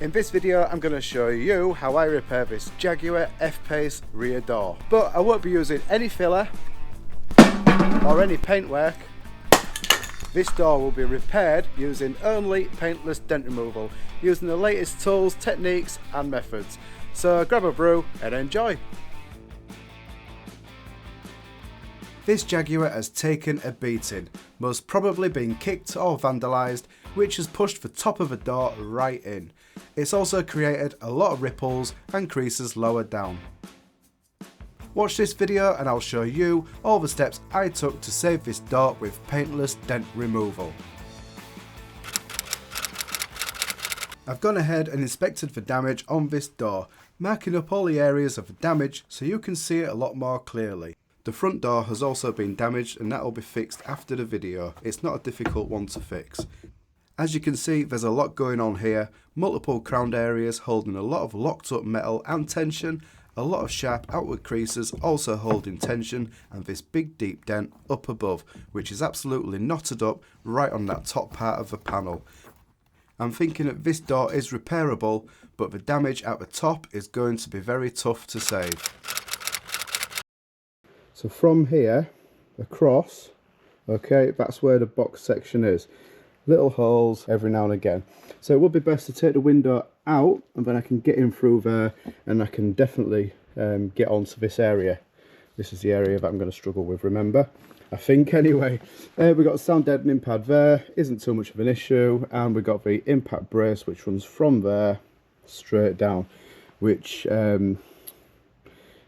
In this video I'm going to show you how I repair this Jaguar F-Pace rear door. But I won't be using any filler or any paintwork. This door will be repaired using only paintless dent removal, using the latest tools, techniques and methods. So grab a brew and enjoy. This Jaguar has taken a beating, most probably been kicked or vandalised, which has pushed the top of the door right in. It's also created a lot of ripples and creases lower down. Watch this video and I'll show you all the steps I took to save this door with paintless dent removal. I've gone ahead and inspected the damage on this door, marking up all the areas of the damage so you can see it a lot more clearly. The front door has also been damaged and that will be fixed after the video. It's not a difficult one to fix. As you can see, there's a lot going on here, multiple crowned areas holding a lot of locked up metal and tension, a lot of sharp outward creases also holding tension, and this big deep dent up above, which is absolutely knotted up right on that top part of the panel. I'm thinking that this door is repairable, but the damage at the top is going to be very tough to save. So from here across, okay, that's where the box section is. Little holes every now and again. So it would be best to take the window out and then I can get in through there and I can definitely get onto this area. This is the area that I'm going to struggle with, remember? I think anyway. We've got a sound deadening pad there, isn't too much of an issue, and we've got the impact brace which runs from there straight down, which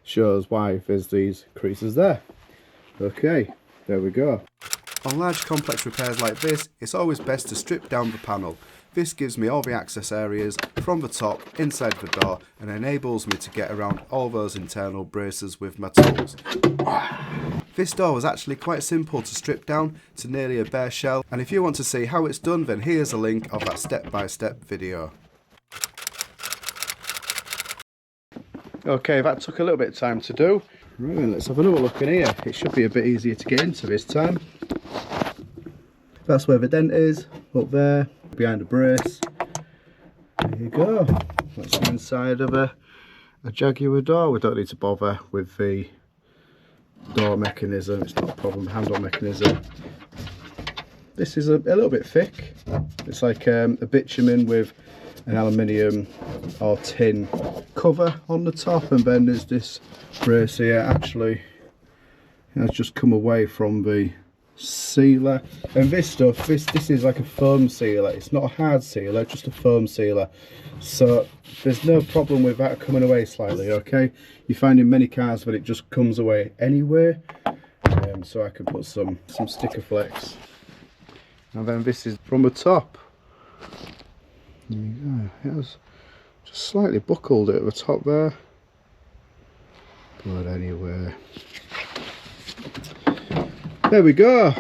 shows why there's these creases there. Okay, there we go. On large complex repairs like this, it's always best to strip down the panel. This gives me all the access areas from the top inside the door and enables me to get around all those internal braces with my tools. This door was actually quite simple to strip down to nearly a bare shell, and if you want to see how it's done, then here's a link of that step-by-step video. Okay, that took a little bit of time to do. Right, let's have another look in here. It should be a bit easier to get into this time. That's where the dent is, up there, behind the brace. There you go. That's the inside of a Jaguar door. We don't need to bother with the door mechanism, it's not a problem, handle mechanism. This is a little bit thick. It's like a bitumen with an aluminium or tin cover on the top, and then there's this brace here. Actually it has just come away from the sealer, and this stuff, this is like a foam sealer. It's not a hard sealer, just a foam sealer, so there's no problem with that coming away slightly. Okay, you find in many cars that it just comes away anyway, so I can put some sticker flex, and then this is from the top. There you go. It was just slightly buckled at the top there, but anyway, there we go.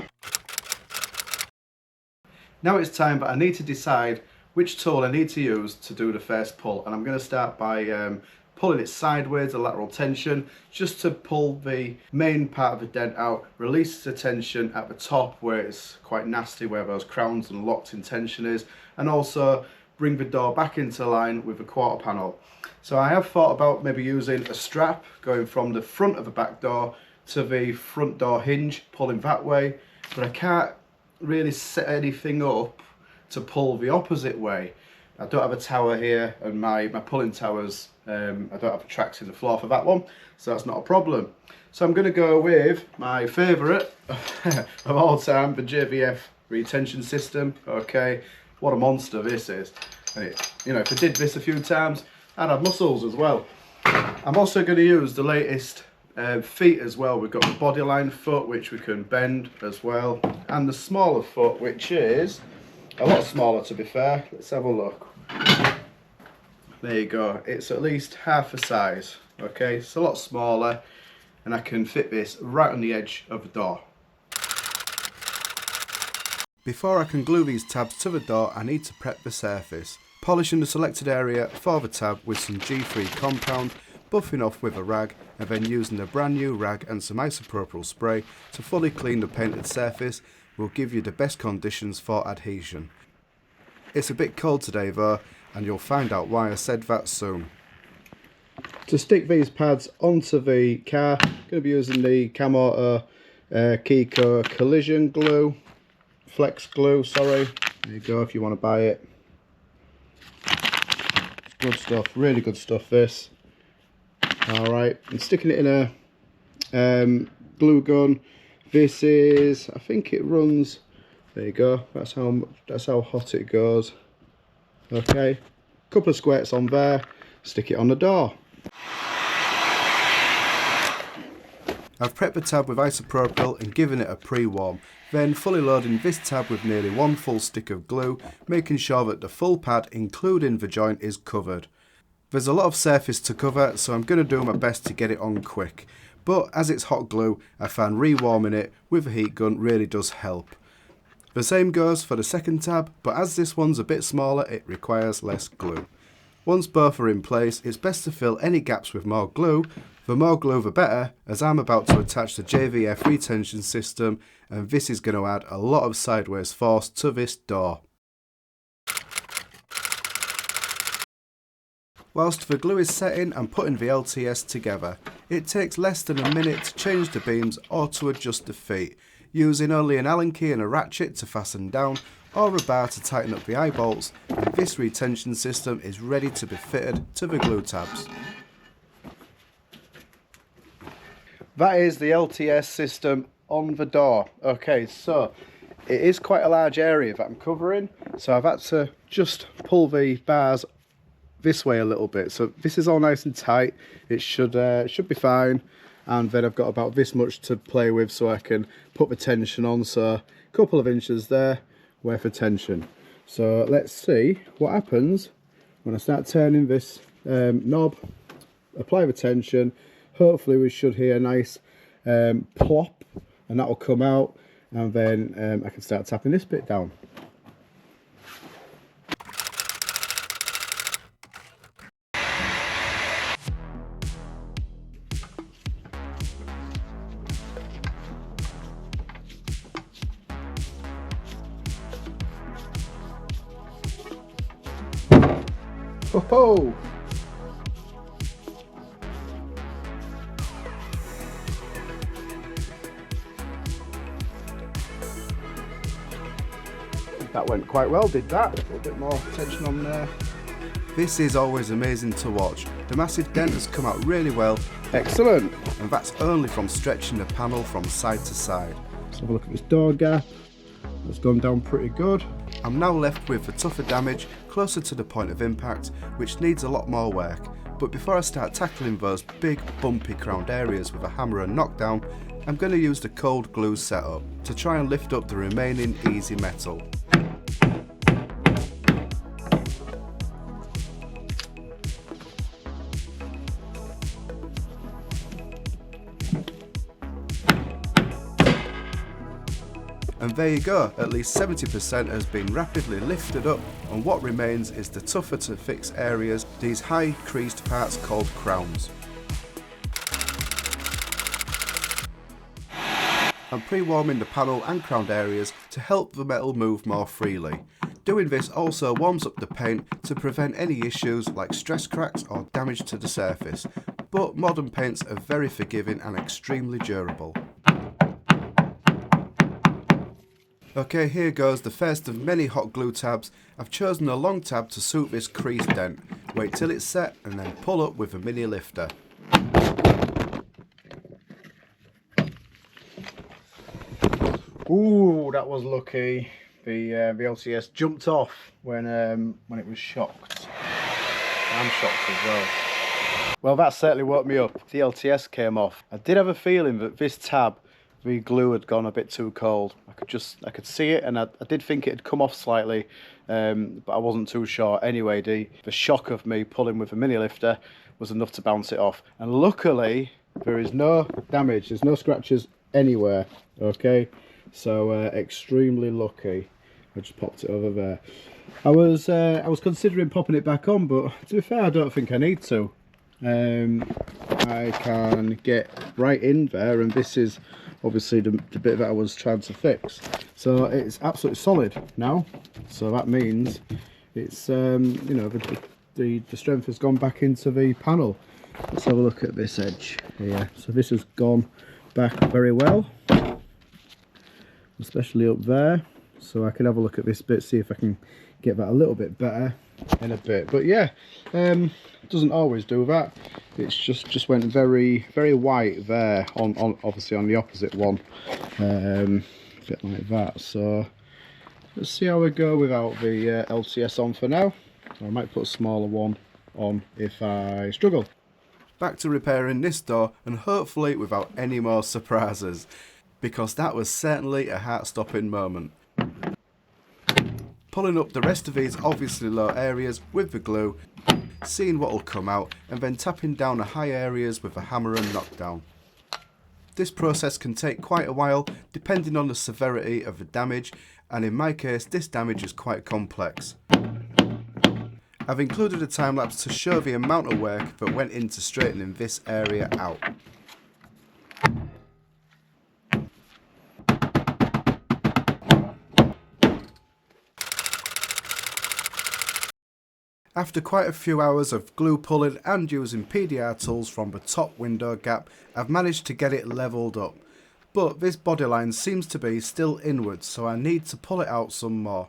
Now it's time, but I need to decide which tool I need to use to do the first pull, and I'm going to start by pulling it sideways, the lateral tension, just to pull the main part of the dent out, release the tension at the top where it's quite nasty, where those crowns and locked in tension is, and also bring the door back into line with the quarter panel. So I have thought about maybe using a strap going from the front of the back door to the front door hinge, pulling that way, but I can't really set anything up to pull the opposite way. I don't have a tower here, and my pulling towers, I don't have tracks in the floor for that one, so that's not a problem. So I'm going to go with my favourite of all time, the JVF Retention System. Okay, what a monster this is. And it, you know, if I did this a few times, I'd have muscles as well. I'm also going to use the latest feet as well. We've got the bodyline foot, which we can bend as well, and the smaller foot, which is a lot smaller, to be fair. Let's have a look. There you go. It's at least half the size. Okay, it's a lot smaller, and I can fit this right on the edge of the door. Before I can glue these tabs to the door, I need to prep the surface. Polishing the selected area for the tab with some G3 compound, buffing off with a rag, and then using a brand new rag and some isopropyl spray to fully clean the painted surface will give you the best conditions for adhesion. It's a bit cold today though, and you'll find out why I said that soon. To stick these pads onto the car, I'm going to be using the Camauto Keco collision glue, flex glue, sorry. There you go if you want to buy it. It's good stuff, really good stuff this. Alright, I'm sticking it in a glue gun. This is, I think it runs, there you go, that's how hot it goes. Okay, couple of squirts on there, stick it on the door. I've prepped the tab with isopropyl and given it a pre-warm, then fully loading this tab with nearly one full stick of glue, making sure that the full pad, including the joint, is covered. There's a lot of surface to cover, so I'm going to do my best to get it on quick, but as it's hot glue, I found rewarming it with a heat gun really does help. The same goes for the second tab, but as this one's a bit smaller, it requires less glue. Once both are in place, it's best to fill any gaps with more glue. The more glue the better, as I'm about to attach the JVF Retention System, and this is going to add a lot of sideways force to this door. Whilst the glue is setting, I'm putting the LTS together. It takes less than a minute to change the beams or to adjust the feet, using only an Allen key and a ratchet to fasten down, or a bar to tighten up the eye bolts, and this retention system is ready to be fitted to the glue tabs. That is the LTS system on the door. Okay, so it is quite a large area that I'm covering, so I've had to just pull the bars this way a little bit. So this is all nice and tight. It should be fine. And then I've got about this much to play with, so I can put the tension on. So a couple of inches there, where for tension. So let's see what happens when I start turning this knob, apply the tension. Hopefully we should hear a nice plop, and that will come out, and then I can start tapping this bit down. Oh! That went quite well, did that? A little bit more tension on there. This is always amazing to watch. The massive dent has come out really well. Excellent! And that's only from stretching the panel from side to side. Let's have a look at this door gap. It's gone down pretty good. I'm now left with the tougher damage closer to the point of impact, which needs a lot more work. But before I start tackling those big bumpy crowned areas with a hammer and knockdown, I'm going to use the cold glue setup to try and lift up the remaining easy metal. And there you go, at least 70% has been rapidly lifted up, and what remains is the tougher to fix areas, these high creased parts called crowns. I'm pre-warming the panel and crowned areas to help the metal move more freely. Doing this also warms up the paint to prevent any issues like stress cracks or damage to the surface, but modern paints are very forgiving and extremely durable. Okay, here goes the first of many hot glue tabs. I've chosen a long tab to suit this crease dent. Wait till it's set and then pull up with a mini lifter. Ooh, that was lucky. The LTS jumped off when it was shocked. I'm shocked as well. Well, that certainly woke me up. The LTS came off. I did have a feeling that this tab, the glue had gone a bit too cold. I could see it, and I did think it had come off slightly, but I wasn't too sure. Anyway, the shock of me pulling with a mini lifter was enough to bounce it off. And luckily, there is no damage. There's no scratches anywhere. Okay, so extremely lucky. I just popped it over there. I was considering popping it back on, but to be fair, I don't think I need to. I can get right in there, and this is obviously the bit that I was trying to fix. So it's absolutely solid now, so that means It's you know, the strength has gone back into the panel. Let's have a look at this edge here. So this has gone back very well, especially up there. So I can have a look at this bit, see if I can get that a little bit better in a bit. But yeah, it doesn't always do that. It's just went very white there on obviously on the opposite one, a bit like that. So let's see how we go without the LCS on for now. I might put a smaller one on if I struggle. Back to repairing this door, and hopefully without any more surprises, because that was certainly a heart-stopping moment. Pulling up the rest of these obviously low areas with the glue, seeing what will come out, and then tapping down the high areas with a hammer and knockdown. This process can take quite a while depending on the severity of the damage, and in my case this damage is quite complex. I've included a time lapse to show the amount of work that went into straightening this area out. After quite a few hours of glue pulling and using PDR tools from the top window gap, I've managed to get it levelled up. But this bodyline seems to be still inwards, so I need to pull it out some more.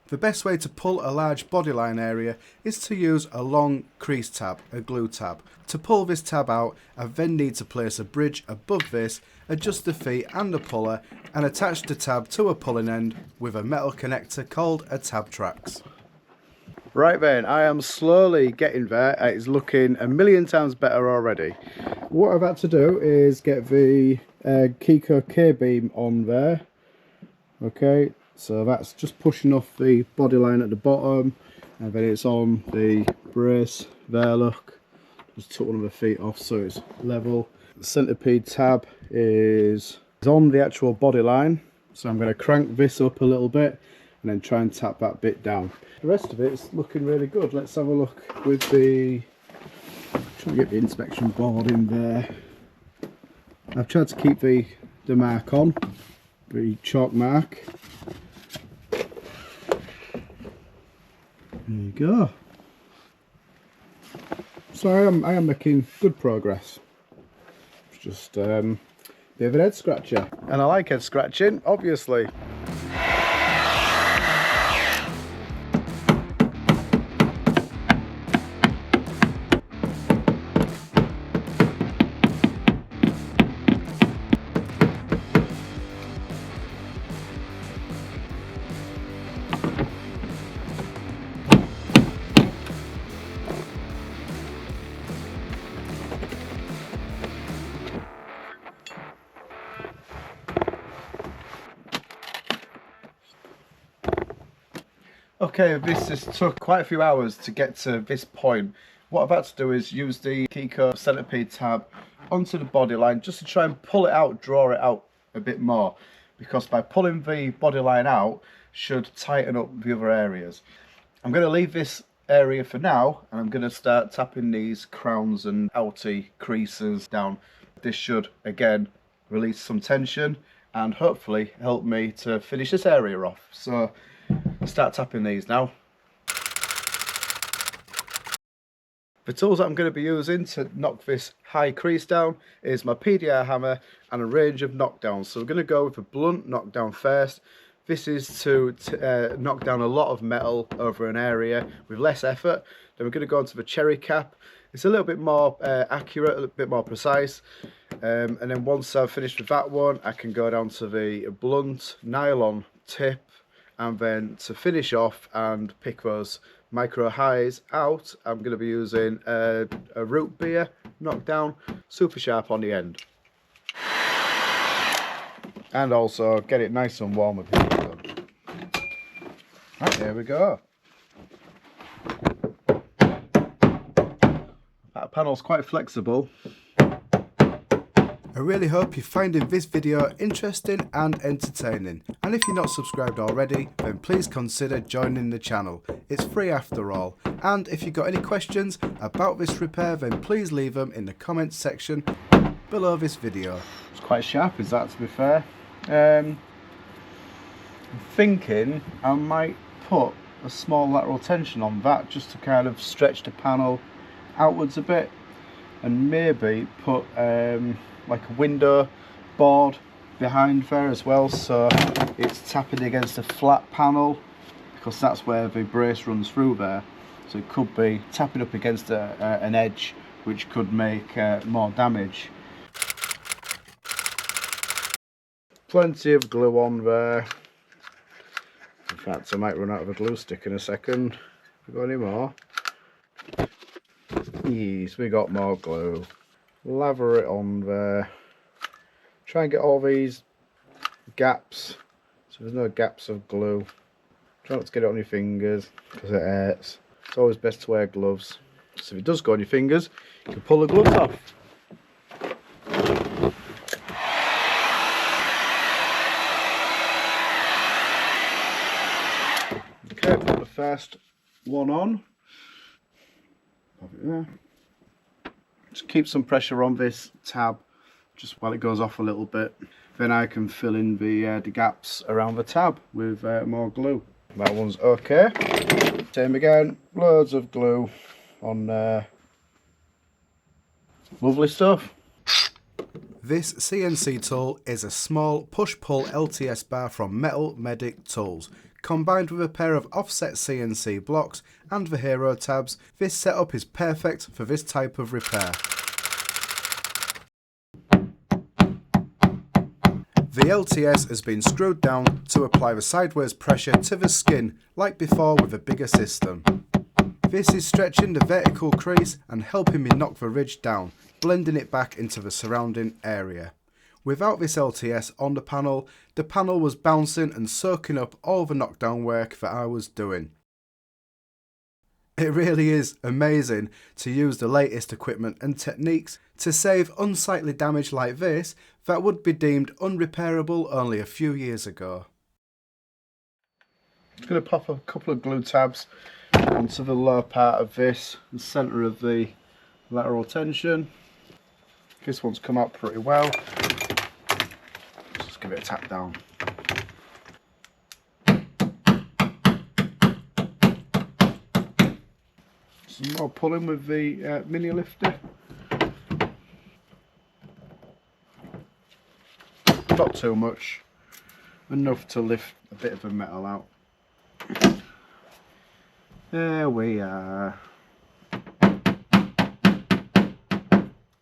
The best way to pull a large bodyline area is to use a long crease tab, a glue tab. To pull this tab out, I then need to place a bridge above this, adjust the feet and the puller, and attach the tab to a pulling end with a metal connector called a tab trax. Right then, I am slowly getting there. It's looking a million times better already. What I've had to do is get the Keco K-beam on there. Okay, so that's just pushing off the body line at the bottom, and then it's on the brace there, look. Just took one of the feet off so it's level. The centipede tab is on the actual body line, so I'm going to crank this up a little bit and then try and tap that bit down. The rest of it's looking really good. Let's have a look with the, try and get the inspection board in there. I've tried to keep the mark on, the chalk mark. There you go. So I am making good progress. It's just a bit of an head scratcher. And I like head scratching, obviously. Okay, this has took quite a few hours to get to this point. What I've had to do is use the Keco centipede tab onto the body line just to try and pull it out, draw it out a bit more, because by pulling the body line out should tighten up the other areas. I'm going to leave this area for now, and I'm going to start tapping these crowns and outy creases down. This should again release some tension and hopefully help me to finish this area off. So start tapping these now. The tools that I'm going to be using to knock this high crease down is my PDR hammer and a range of knockdowns. So we're going to go with a blunt knockdown first. This is to knock down a lot of metal over an area with less effort. Then we're going to go onto the cherry cap. It's a little bit more accurate, a little bit more precise. And then once I've finished with that one, I can go down to the blunt nylon tip. And then to finish off and pick those micro highs out, I'm going to be using a root beer knockdown, super sharp on the end. And also get it nice and warm with it. Right, there we go. That panel's quite flexible. I really hope you're finding this video interesting and entertaining, and if you're not subscribed already, then please consider joining the channel. It's free after all, and if you've got any questions about this repair, then please leave them in the comments section below this video. It's quite sharp, is that, to be fair? I'm thinking I might put a small lateral tension on that just to kind of stretch the panel outwards a bit, and maybe put like a window board behind there as well, so it's tapping against a flat panel, because that's where the brace runs through there, so it could be tapping up against an edge, which could make more damage. Plenty of glue on there. In fact, I might run out of a glue stick in a second. Have we got any more? Yes, we got more glue. Lather it on there. Try and get all these gaps so there's no gaps of glue. Try not to get it on your fingers because it hurts. It's always best to wear gloves, so if it does go on your fingers, you can pull the gloves off. Okay, put the first one on. Pop it there. Just keep some pressure on this tab just while it goes off a little bit. Then I can fill in the gaps around the tab with more glue. That one's okay. Same again, loads of glue on there. Lovely stuff. This CNC tool is a small push-pull LTS bar from Metal Medic Tools. Combined with a pair of offset CNC blocks and the Hero tabs, this setup is perfect for this type of repair. The LTS has been screwed down to apply the sideways pressure to the skin like before with a bigger system. This is stretching the vertical crease and helping me knock the ridge down, blending it back into the surrounding area. Without this LTS on the panel was bouncing and soaking up all the knockdown work that I was doing. It really is amazing to use the latest equipment and techniques to save unsightly damage like this that would be deemed unrepairable only a few years ago. I'm going to pop a couple of glue tabs onto the lower part of this, the centre of the lateral tension. This one's come out pretty well. Let's just give it a tap down. Some more pulling with the mini lifter. Not too much, enough to lift a bit of the metal out. There we are.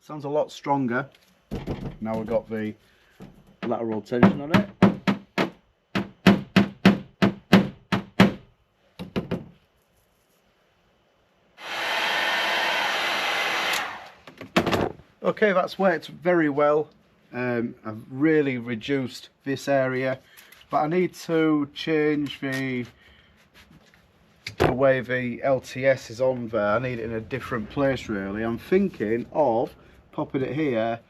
Sounds a lot stronger now we've got the lateral tension on it. Okay, that's worked very well. I've really reduced this area, but I need to change the way the LTS is on there. I need it in a different place really. I'm thinking of popping it here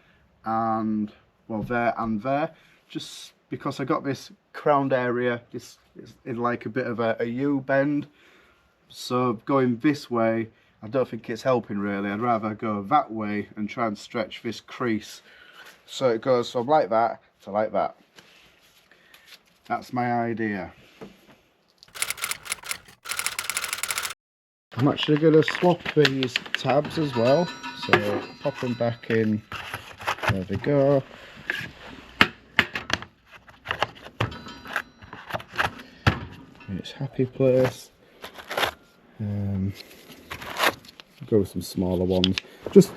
and, well, there and there, just because I got this crowned area. This is in like a bit of a U bend, so going this way I don't think it's helping really. I'd rather go that way and try and stretch this crease so it goes from like that to like that. That's my idea. I'm actually going to swap these tabs as well, so pop them back in. There we go. In its happy place. Go with some smaller ones. Just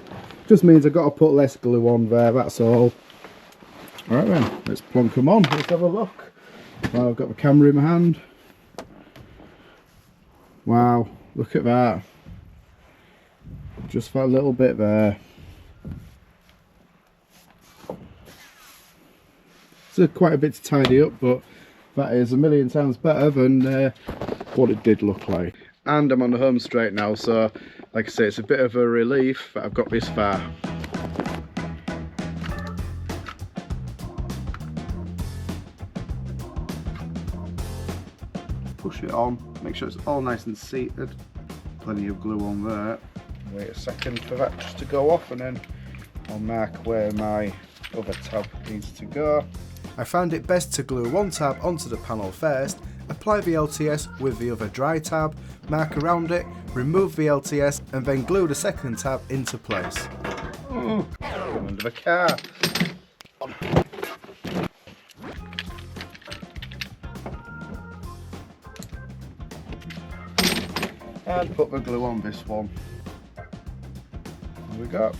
means I've got to put less glue on there, that's all. Alright then, let's plonk them on. Let's have a look. Well, I've got the camera in my hand. Wow, look at that. Just that little bit there. It's quite a bit to tidy up, but that is a million times better than what it did look like. And I'm on the home straight now, so like I say, it's a bit of a relief that I've got this far. Push it on, make sure it's all nice and seated. Plenty of glue on there. Wait a second for that just to go off, and then I'll mark where my other tab needs to go. I found it best to glue one tab onto the panel first Apply the LTS with the other dry tab, mark around it, remove the LTS and then glue the second tab into place. Under the car. And put the glue on this one. There we go.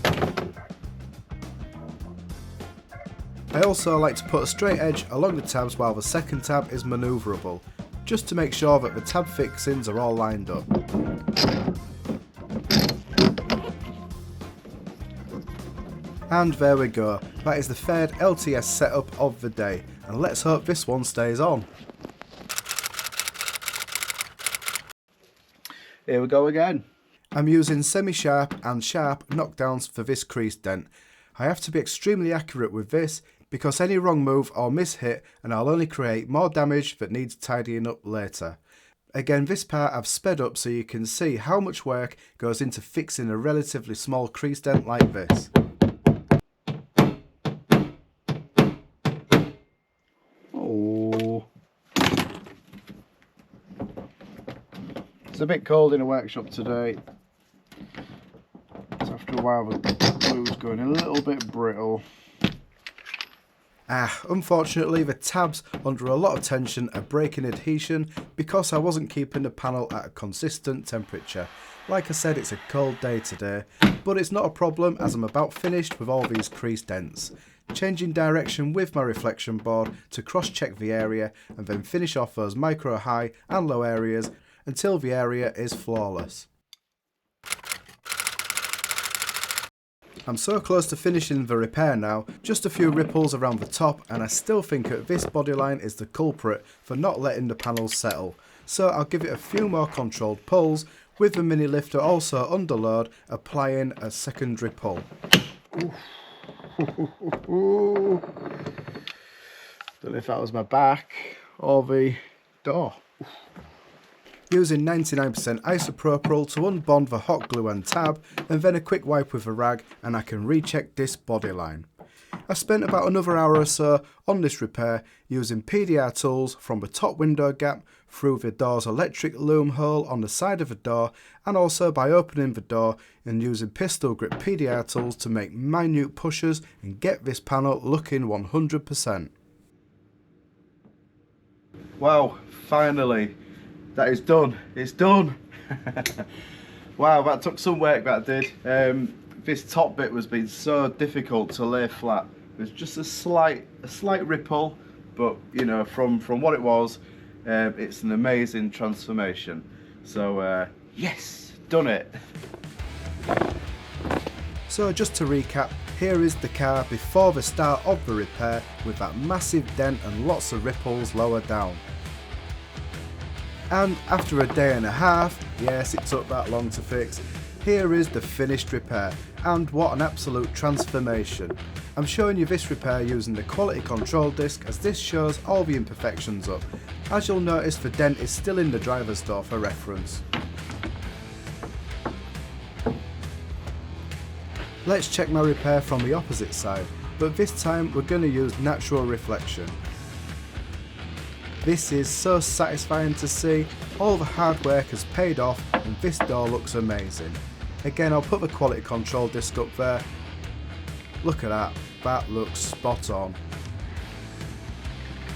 I also like to put a straight edge along the tabs while the second tab is manoeuvrable, just to make sure that the tab fixings are all lined up. And there we go, that is the third LTS setup of the day, and let's hope this one stays on. Here we go again. I'm using semi-sharp and sharp knockdowns for this crease dent. I have to be extremely accurate with this because any wrong move or miss-hit and I'll only create more damage that needs tidying up later. Again, this part I've sped up so you can see how much work goes into fixing a relatively small crease dent like this. Oh, it's a bit cold in the workshop today. So after a while the glue's going a little bit brittle. Unfortunately the tabs under a lot of tension are breaking adhesion because I wasn't keeping the panel at a consistent temperature. Like I said, it's a cold day today, but it's not a problem as I'm about finished with all these crease dents. Changing direction with my reflection board to cross check the area and then finish off those micro high and low areas until the area is flawless. I'm so close to finishing the repair now, just a few ripples around the top and I still think that this bodyline is the culprit for not letting the panels settle, so I'll give it a few more controlled pulls, with the mini lifter also under load applying a secondary pull. Don't know if that was my back or the door. Using 99% isopropyl to unbond the hot glue and tab, and then a quick wipe with a rag and I can recheck this bodyline. I spent about another hour or so on this repair using PDR tools from the top window gap through the door's electric loom hole on the side of the door, and also by opening the door and using pistol grip PDR tools to make minute pushes and get this panel looking 100%. Wow, finally. That is done. It's done. Wow, that took some work, that did. This top bit was being so difficult to lay flat. There's just a slight ripple, but you know, from what it was, it's an amazing transformation. So yes, done it. So just to recap, here is the car before the start of the repair with that massive dent and lots of ripples lower down. And after a day and a half, yes, it took that long to fix, here is the finished repair, and what an absolute transformation. I'm showing you this repair using the quality control disc as this shows all the imperfections up. As you'll notice, the dent is still in the driver's door for reference. Let's check my repair from the opposite side, but this time we're going to use natural reflection. This is so satisfying to see, all the hard work has paid off and this door looks amazing. Again, I'll put the quality control disc up there. Look at that, that looks spot on.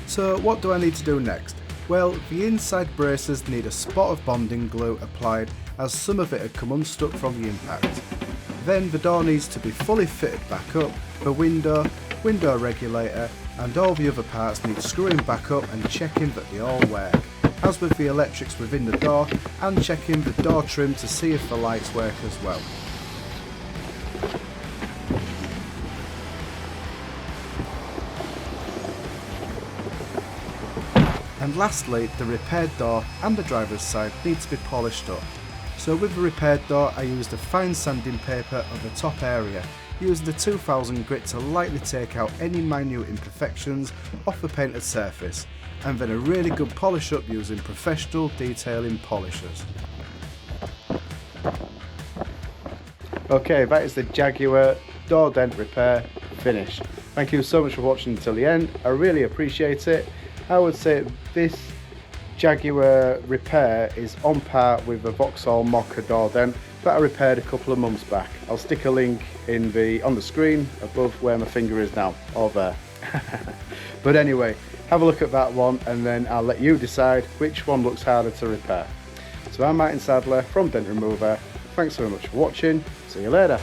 So what do I need to do next? Well, the inside braces need a spot of bonding glue applied as some of it had come unstuck from the impact. Then the door needs to be fully fitted back up, the window regulator and all the other parts need screwing back up and checking that they all work, as with the electrics within the door, and checking the door trim to see if the lights work as well. And lastly, the repaired door and the driver's side need to be polished up. So with the repaired door I used a fine sanding paper on the top area, using the 2000 grit to lightly take out any minute imperfections off the painted surface, and then a really good polish up using professional detailing polishers. Okay, that is the Jaguar door dent repair finished. Thank you so much for watching until the end. I really appreciate it. I would say this Jaguar repair is on par with the Vauxhall Mocha door dent that I repaired a couple of months back. I'll stick a link on the screen above where my finger is now, or there. But anyway, have a look at that one and then I'll let you decide which one looks harder to repair. So I'm Martin Sadler from Dent-Remover. Thanks so much for watching. See you later.